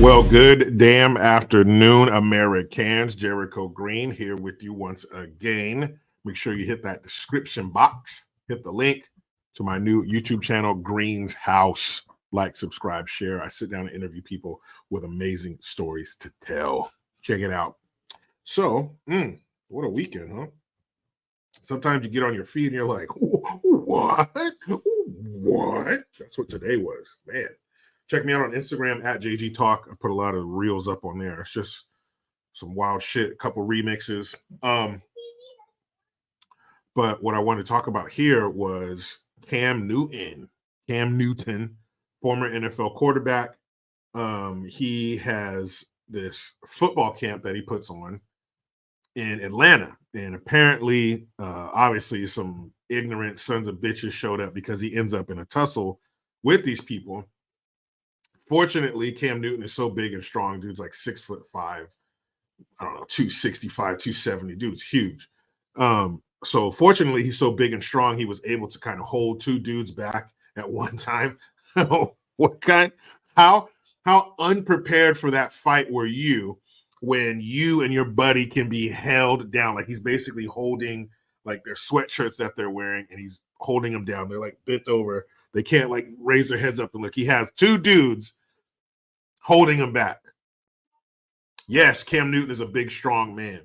Well, good damn afternoon, Americans. Jericho Green here with you once again. Make sure you hit that description box, hit the link to my new YouTube channel, Green's House. Like, subscribe, share. I sit down and interview people with amazing stories to tell. Check it out. So, what a weekend, huh? Sometimes you get on your feet and you're like, what? What? That's what today was, man. Check me out on Instagram at JG Talk. I put a lot of reels up on there. It's just some wild shit, a couple remixes. But what I wanted to talk about here was Cam Newton. Cam Newton, former NFL quarterback. He has this football camp that he puts on in Atlanta. And apparently, obviously, some ignorant sons of bitches showed up because he ends up in a tussle with these people. Fortunately, Cam Newton is so big and strong. Dude's like 6'5", I don't know, 265, 270. Dude's huge. So fortunately, he's so big and strong, he was able to kind of hold two dudes back at one time. What kind? How unprepared for that fight were you when you and your buddy can be held down? Like he's basically holding like their sweatshirts that they're wearing, and he's holding them down. They're like bent over. They can't like raise their heads up and look. He has two dudes holding him back. Yes, Cam Newton is a big, strong man,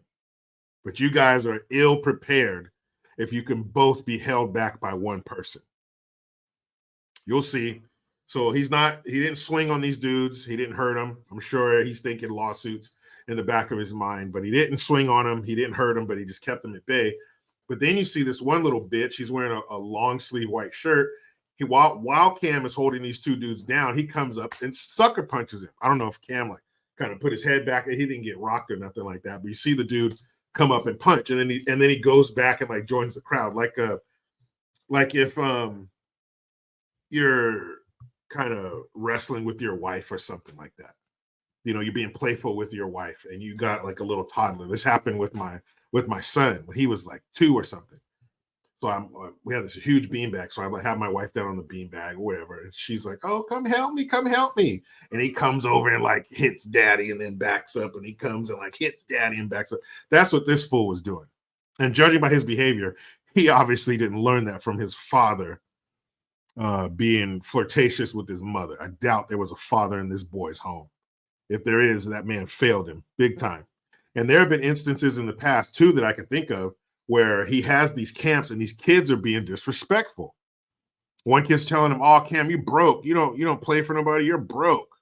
but you guys are ill prepared if you can both be held back by one person. You'll see. So he didn't swing on these dudes. He didn't hurt them. I'm sure he's thinking lawsuits in the back of his mind, but he didn't swing on them. He didn't hurt them, but he just kept them at bay. But then you see this one little bitch. He's wearing a long sleeve white shirt. While Cam is holding these two dudes down, he comes up and sucker punches him. I don't know if Cam like kind of put his head back and he didn't get rocked or nothing like that. But you see the dude come up and punch, and then he goes back and like joins the crowd, like if you're kind of wrestling with your wife or something like that. You know, you're being playful with your wife, and you got like a little toddler. This happened with my son when he was like 2 or something. So we had this huge beanbag. So I have my wife down on the beanbag or whatever. And she's like, oh, come help me. And he comes over and like hits daddy and then backs up. And he comes and like hits daddy and backs up. That's what this fool was doing. And judging by his behavior, he obviously didn't learn that from his father being flirtatious with his mother. I doubt there was a father in this boy's home. If there is, that man failed him big time. And there have been instances in the past too that I can think of where he has these camps and these kids are being disrespectful. One kid's telling him, oh, Cam, you broke. You don't play for nobody. You're broke.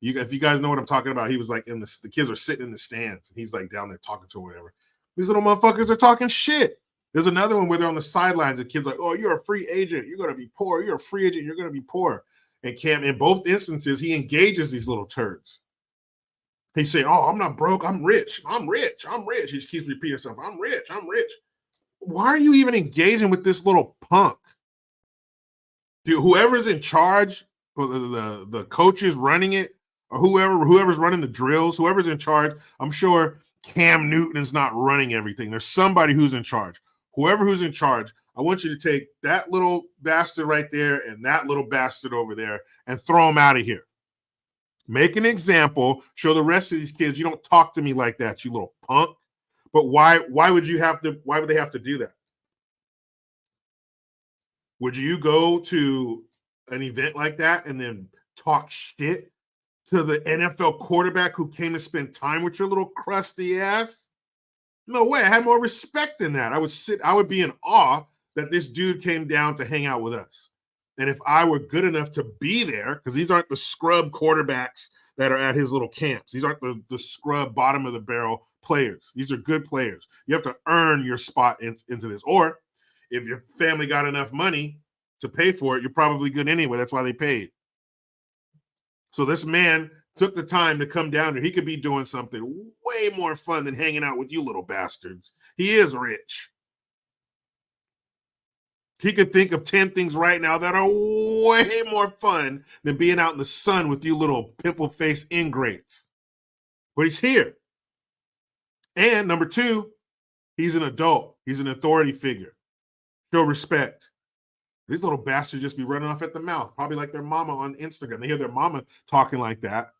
If you guys know what I'm talking about, he was like the kids are sitting in the stands. And he's like down there talking to whatever. These little motherfuckers are talking shit. There's another one where they're on the sidelines and kids like, oh, you're a free agent. You're going to be poor. You're a free agent. You're going to be poor. And Cam, in both instances, he engages these little turds. He's saying, oh, I'm not broke. I'm rich. I'm rich. I'm rich. He just keeps repeating himself. I'm rich. I'm rich. Why are you even engaging with this little punk? Dude, whoever's in charge, or the coaches running it, or whoever's running the drills, whoever's in charge, I'm sure Cam Newton is not running everything. There's somebody who's in charge. Whoever who's in charge, I want you to take that little bastard right there and that little bastard over there and throw them out of here. Make an example. Show the rest of these kids you don't talk to me like that, you little punk. But why would they have to do that? Would you go to an event like that and then talk shit to the NFL quarterback who came to spend time with your little crusty ass? No way. I had more respect than that. I would be in awe that this dude came down to hang out with us. And if I were good enough to be there, because these aren't the scrub quarterbacks that are at his little camps. These aren't the scrub bottom of the barrel players. These are good players. You have to earn your spot into this. Or if your family got enough money to pay for it, you're probably good anyway. That's why they paid. So this man took the time to come down here. He could be doing something way more fun than hanging out with you little bastards. He is rich. He could think of 10 things right now that are way more fun than being out in the sun with you little pimple-faced ingrates. But he's here. And number 2, he's an adult. He's an authority figure. Show respect. These little bastards just be running off at the mouth, probably like their mama on Instagram. They hear their mama talking like that.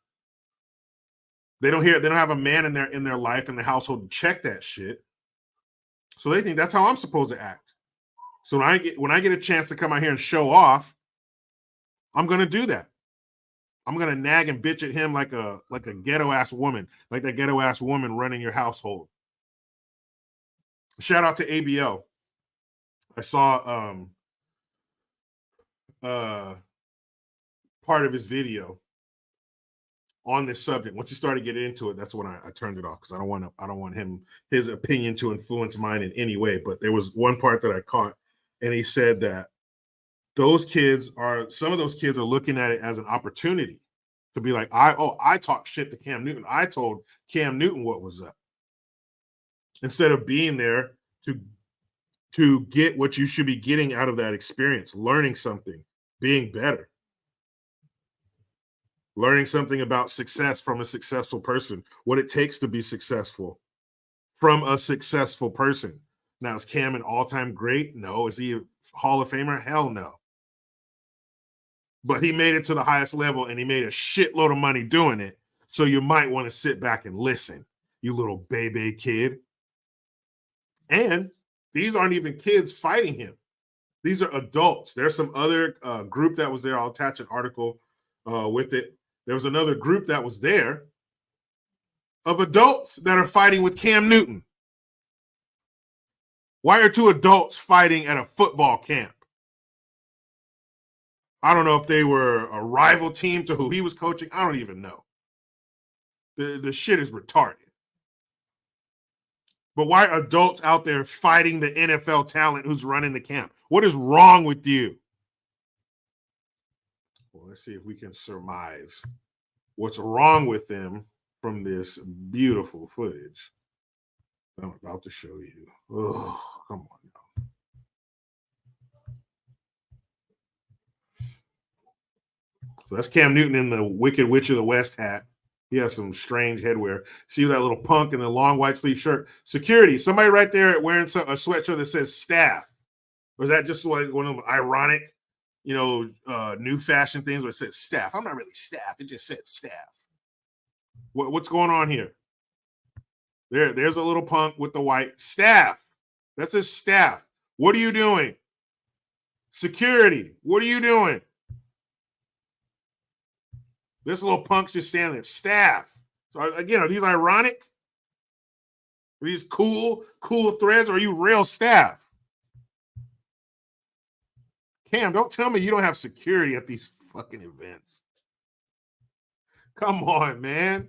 They don't have a man in their life in the household to check that shit. So they think that's how I'm supposed to act. So when I get a chance to come out here and show off, I'm gonna do that. I'm gonna nag and bitch at him like a ghetto ass woman, like that ghetto ass woman running your household. Shout out to ABL. I saw part of his video on this subject. Once he started getting into it, that's when I turned it off because I don't want his opinion to influence mine in any way. But there was one part that I caught, and he said that some of those kids are looking at it as an opportunity to be like, I talked shit to Cam Newton. I told Cam Newton what was up. Instead of being there to get what you should be getting out of that experience, learning something, being better. Learning something about success from a successful person, what it takes to be successful from a successful person. Now, is Cam an all-time great? No. Is he a Hall of Famer? Hell no. But he made it to the highest level and he made a shitload of money doing it. So you might want to sit back and listen, you little baby kid. And these aren't even kids fighting him. These are adults. There's some other group that was there. I'll attach an article with it. There was another group that was there of adults that are fighting with Cam Newton. Why are two adults fighting at a football camp? I don't know if they were a rival team to who he was coaching. I don't even know. The shit is retarded. But why are adults out there fighting the NFL talent who's running the camp? What is wrong with you? Well, let's see if we can surmise what's wrong with them from this beautiful footage I'm about to show you. Oh, come on now. So that's Cam Newton in the Wicked Witch of the West hat. He has some strange headwear. See that little punk in the long white sleeve shirt? Security. Somebody right there wearing a sweatshirt that says staff. Or is that just like one of them ironic, new fashion things where it says staff? I'm not really staff. It just said staff. What's going on here? There's a little punk with the white staff. That says staff. What are you doing? Security. What are you doing? This little punk's just standing there. Staff. So again, are these ironic? Are these cool threads? Or are you real staff? Cam, don't tell me you don't have security at these fucking events. Come on, man.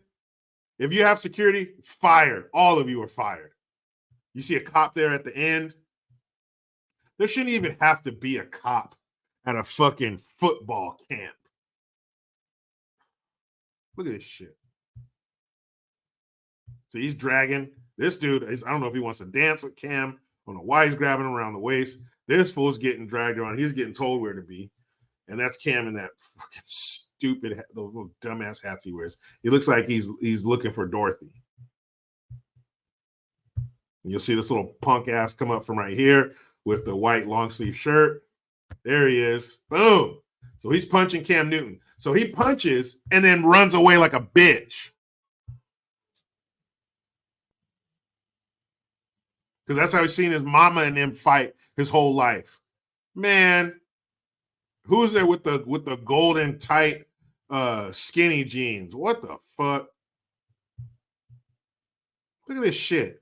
If you have security, fired. All of you are fired. You see a cop there at the end? There shouldn't even have to be a cop at a fucking football camp. Look at this shit. So he's dragging this dude. I don't know if he wants to dance with Cam. I don't know why he's grabbing him around the waist. This fool's getting dragged around. He's getting told where to be. And that's Cam in that fucking stupid, those little dumbass hats he wears. He looks like he's looking for Dorothy. And you'll see this little punk ass come up from right here with the white long sleeve shirt. There he is. Boom. So he's punching Cam Newton. So he punches and then runs away like a bitch. Because that's how he's seen his mama and him fight his whole life. Man, who's there with the golden tight skinny jeans? What the fuck? Look at this shit.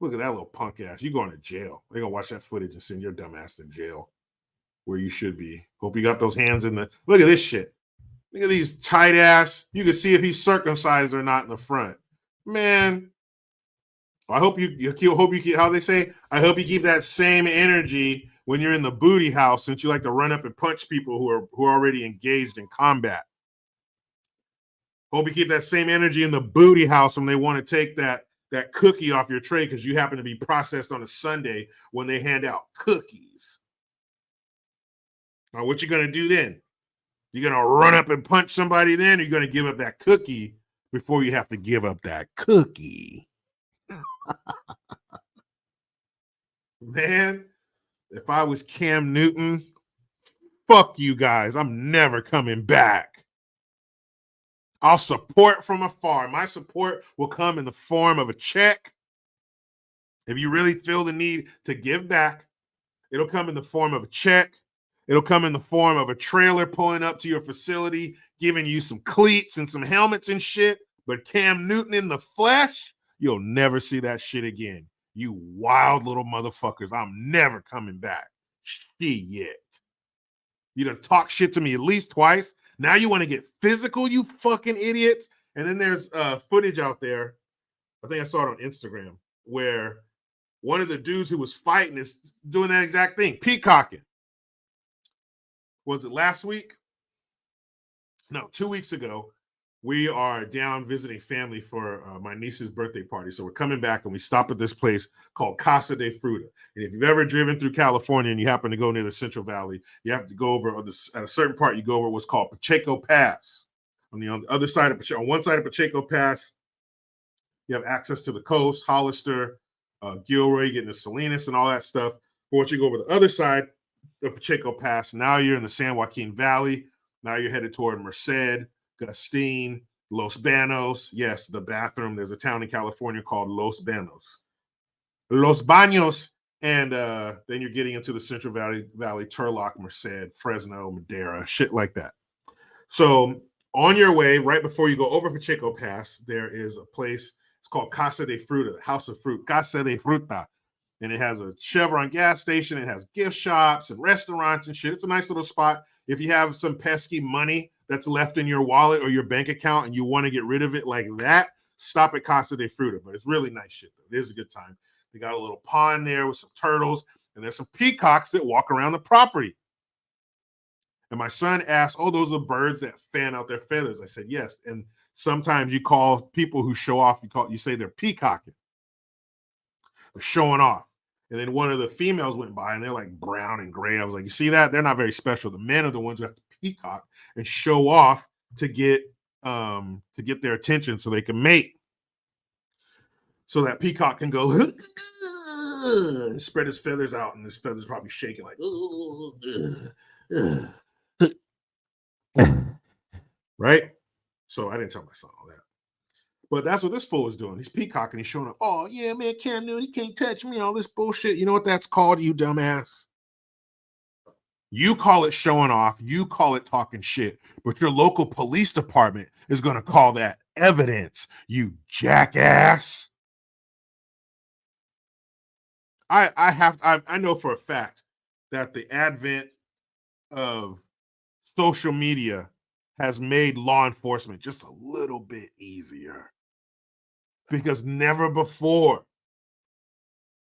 Look at that little punk ass. You going to jail. They're going to watch that footage and send your dumb ass to jail where you should be. Hope you got those hands in the... Look at this shit. Look at these tight ass. You can see if he's circumcised or not in the front. Man, I hope you keep, how they say, I hope you keep that same energy when you're in the booty house, since you like to run up and punch people who are already engaged in combat. Hope you keep that same energy in the booty house when they want to take that cookie off your tray because you happen to be processed on a Sunday when they hand out cookies. Now, what you going to do then? You're going to run up and punch somebody then, or you're going to give up that cookie before you have to give up that cookie? Man, if I was Cam Newton, fuck you guys. I'm never coming back. I'll support from afar. My support will come in the form of a check. If you really feel the need to give back, it'll come in the form of a check. It'll come in the form of a trailer pulling up to your facility, giving you some cleats and some helmets and shit. But Cam Newton in the flesh, you'll never see that shit again. You wild little motherfuckers. I'm never coming back. Shit. You done talk shit to me at least twice. Now you want to get physical, you fucking idiots. And then there's footage out there. I think I saw it on Instagram where one of the dudes who was fighting is doing that exact thing, peacocking. Was it last week? No, 2 weeks ago. We are down visiting family for my niece's birthday party. So we're coming back and we stop at this place called Casa de Fruta. And if you've ever driven through California and you happen to go near the Central Valley, you have to go over at a certain part, you go over what's called Pacheco Pass. On the other side of on one side of Pacheco Pass, you have access to the coast, Hollister, Gilroy, getting to Salinas and all that stuff. But once you go over the other side of Pacheco Pass, now you're in the San Joaquin Valley. Now you're headed toward Merced, Gustine, Los Banos. Yes, the bathroom. There's a town in California called Los Banos. Los Banos. And then you're getting into the Central Valley, Turlock, Merced, Fresno, Madera, shit like that. So on your way, right before you go over Pacheco Pass, there is a place. It's called Casa de Fruta, the House of Fruit, Casa de Fruta. And it has a Chevron gas station. It has gift shops and restaurants and shit. It's a nice little spot. If you have some pesky money that's left in your wallet or your bank account and you want to get rid of it like that, stop at Casa de Fruta. But it's really nice shit, though. It is a good time. They got a little pond there with some turtles, and there's some peacocks that walk around the property. And my son asked, "Oh, those are birds that fan out their feathers." I said, "Yes." And sometimes you call people who show off, you say they're peacocking. They're showing off. And then one of the females went by and they're like brown and gray. I was like, you see that? They're not very special. The men are the ones who have to peacock and show off to get their attention so they can mate. So that peacock can go and spread his feathers out, and his feathers probably shaking like right? So I didn't tell my son all that. But that's what this fool is doing. He's peacocking. He's showing up. Oh, yeah, man, Cam Newton, he can't touch me. All this bullshit. You know what that's called, you dumbass? You call it showing off. You call it talking shit. But your local police department is going to call that evidence, you jackass. I know for a fact that the advent of social media has made law enforcement just a little bit easier. Because never before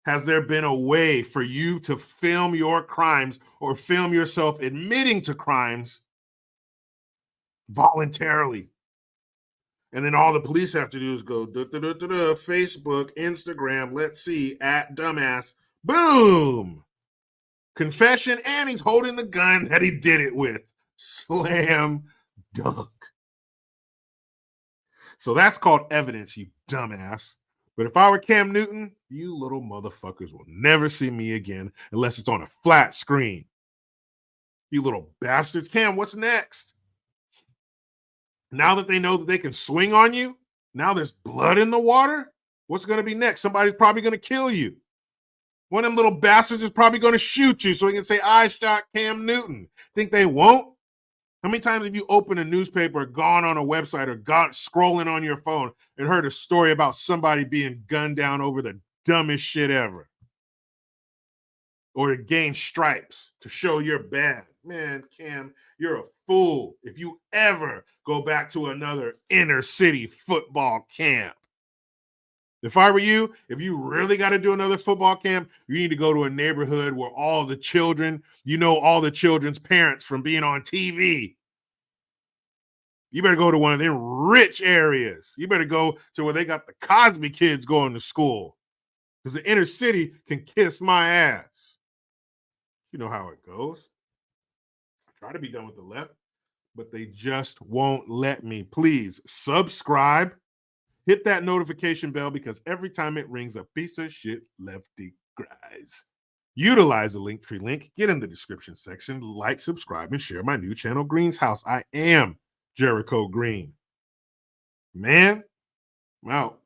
has there been a way for you to film your crimes or film yourself admitting to crimes voluntarily. And then all the police have to do is go Facebook, Instagram, let's see, at dumbass, boom, confession, and he's holding the gun that he did it with. Slam dunk. So that's called evidence, you dumbass. But if I were Cam Newton, you little motherfuckers will never see me again unless it's on a flat screen. You little bastards. Cam, what's next? Now that they know that they can swing on you, now there's blood in the water, what's going to be next? Somebody's probably going to kill you. One of them little bastards is probably going to shoot you so he can say, I shot Cam Newton. Think they won't? How many times have you opened a newspaper or gone on a website or got scrolling on your phone and heard a story about somebody being gunned down over the dumbest shit ever? Or to gain stripes to show you're bad. Man, Cam, you're a fool if you ever go back to another inner city football camp. If I were you, if you really got to do another football camp, you need to go to a neighborhood where all the children, all the children's parents from being on TV. You better go to one of them rich areas. You better go to where they got the Cosby kids going to school. Because the inner city can kiss my ass. You know how it goes. I try to be done with the left, but they just won't let me. Please subscribe. Hit that notification bell because every time it rings, a piece of shit lefty cries. Utilize the Linktree link. Get in the description section. Like, subscribe, and share my new channel, Green's House. I am Jericho Green. Man, I'm out.